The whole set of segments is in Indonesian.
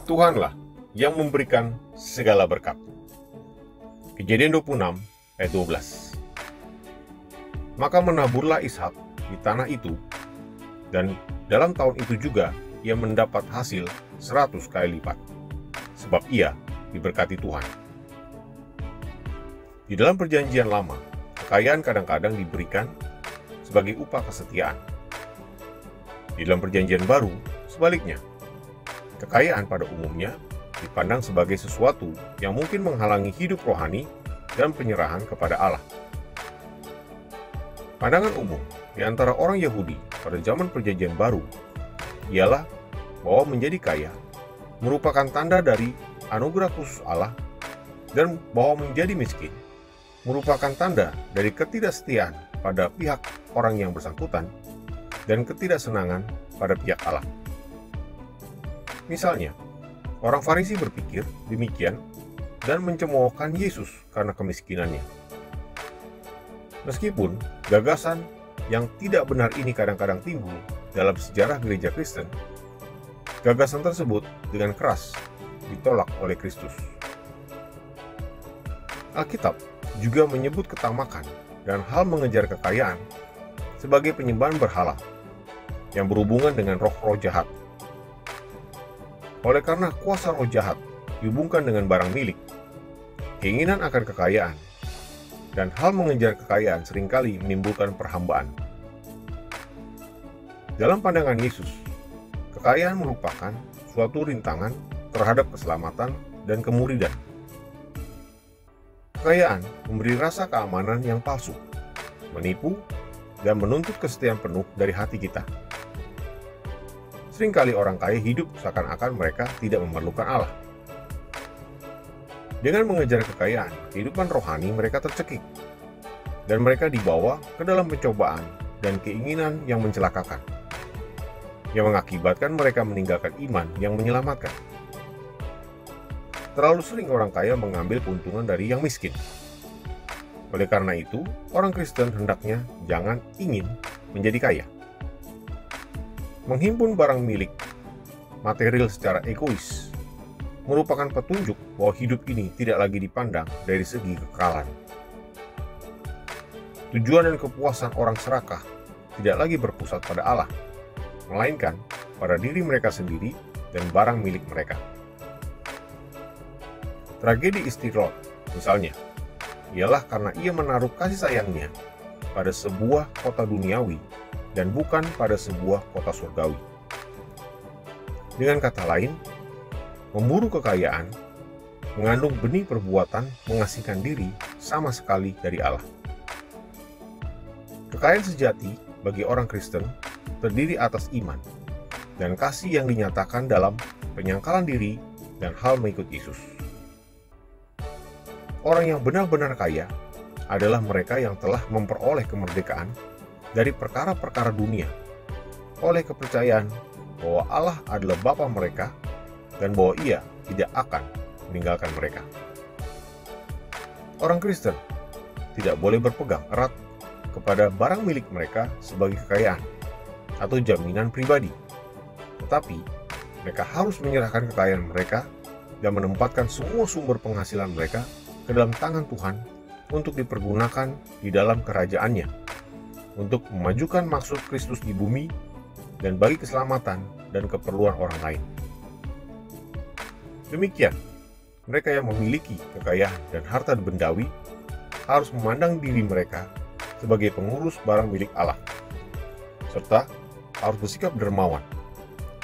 Tuhanlah yang memberikan segala berkat. Kejadian 26 ayat 12. Maka menaburlah Ishak di tanah itu, dan dalam tahun itu juga ia mendapat hasil 100 kali lipat, sebab ia diberkati Tuhan. Di dalam perjanjian lama, kekayaan kadang-kadang diberikan sebagai upah kesetiaan. Di dalam perjanjian baru, sebaliknya, kekayaan pada umumnya dipandang sebagai sesuatu yang mungkin menghalangi hidup rohani dan penyerahan kepada Allah. Pandangan umum di antara orang Yahudi pada zaman perjanjian baru ialah bahwa menjadi kaya merupakan tanda dari anugerah khusus Allah, dan bahwa menjadi miskin merupakan tanda dari ketidaksetiaan pada pihak orang yang bersangkutan dan ketidaksenangan pada pihak Allah. Misalnya, orang Farisi berpikir demikian dan mencemoohkan Yesus karena kemiskinannya. Meskipun gagasan yang tidak benar ini kadang-kadang timbul dalam sejarah gereja Kristen, gagasan tersebut dengan keras ditolak oleh Kristus. Alkitab juga menyebut ketamakan dan hal mengejar kekayaan sebagai penyembahan berhala yang berhubungan dengan roh-roh jahat. Oleh karena kuasa roh jahat dihubungkan dengan barang milik, keinginan akan kekayaan dan hal mengejar kekayaan seringkali menimbulkan perhambaan. Dalam pandangan Yesus, kekayaan merupakan suatu rintangan terhadap keselamatan dan kemuridan. Kekayaan memberi rasa keamanan yang palsu, menipu, dan menuntut kesetiaan penuh dari hati kita. Seringkali orang kaya hidup seakan-akan mereka tidak memerlukan Allah. Dengan mengejar kekayaan, kehidupan rohani mereka tercekik, dan mereka dibawa ke dalam pencobaan dan keinginan yang mencelakakan, yang mengakibatkan mereka meninggalkan iman yang menyelamatkan. Terlalu sering orang kaya mengambil keuntungan dari yang miskin. Oleh karena itu, orang Kristen hendaknya jangan ingin menjadi kaya. Menghimpun barang milik material secara egois merupakan petunjuk bahwa hidup ini tidak lagi dipandang dari segi kekekalan. Tujuan dan kepuasan orang serakah tidak lagi berpusat pada Allah, melainkan pada diri mereka sendiri dan barang milik mereka. Tragedi istri Lot, misalnya, ialah karena ia menaruh kasih sayangnya pada sebuah kota duniawi dan bukan pada sebuah kota surgawi. Dengan kata lain, memburu kekayaan mengandung benih perbuatan mengasingkan diri sama sekali dari Allah. Kekayaan sejati bagi orang Kristen terdiri atas iman dan kasih yang dinyatakan dalam penyangkalan diri dan hal mengikut Yesus. Orang yang benar-benar kaya adalah mereka yang telah memperoleh kemerdekaan dari perkara-perkara dunia oleh kepercayaan bahwa Allah adalah Bapa mereka dan bahwa Ia tidak akan meninggalkan mereka. Orang Kristen tidak boleh berpegang erat kepada barang milik mereka sebagai kekayaan atau jaminan pribadi, tetapi mereka harus menyerahkan kekayaan mereka dan menempatkan semua sumber penghasilan mereka ke dalam tangan Tuhan untuk dipergunakan di dalam kerajaan-Nya, untuk memajukan maksud Kristus di bumi dan bagi keselamatan dan keperluan orang lain. Demikian, mereka yang memiliki kekayaan dan harta bendawi harus memandang diri mereka sebagai pengurus barang milik Allah, serta harus bersikap dermawan,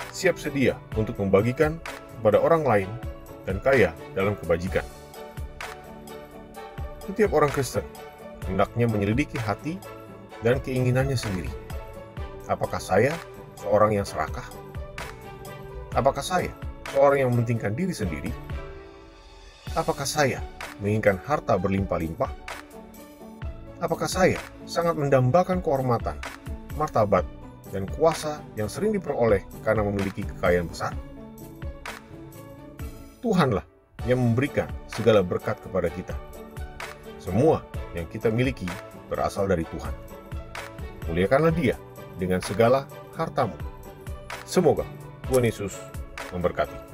siap sedia untuk membagikan kepada orang lain dan kaya dalam kebajikan. Setiap orang Kristen hendaknya menyelidiki hati dan keinginannya sendiri. Apakah saya seorang yang serakah? Apakah saya seorang yang mementingkan diri sendiri? Apakah saya menginginkan harta berlimpah-limpah? Apakah saya sangat mendambakan kehormatan, martabat, dan kuasa yang sering diperoleh karena memiliki kekayaan besar? Tuhanlah yang memberikan segala berkat kepada kita. Semua yang kita miliki berasal dari Tuhan. Muliakanlah Dia dengan segala hartamu. Semoga Tuhan Yesus memberkati.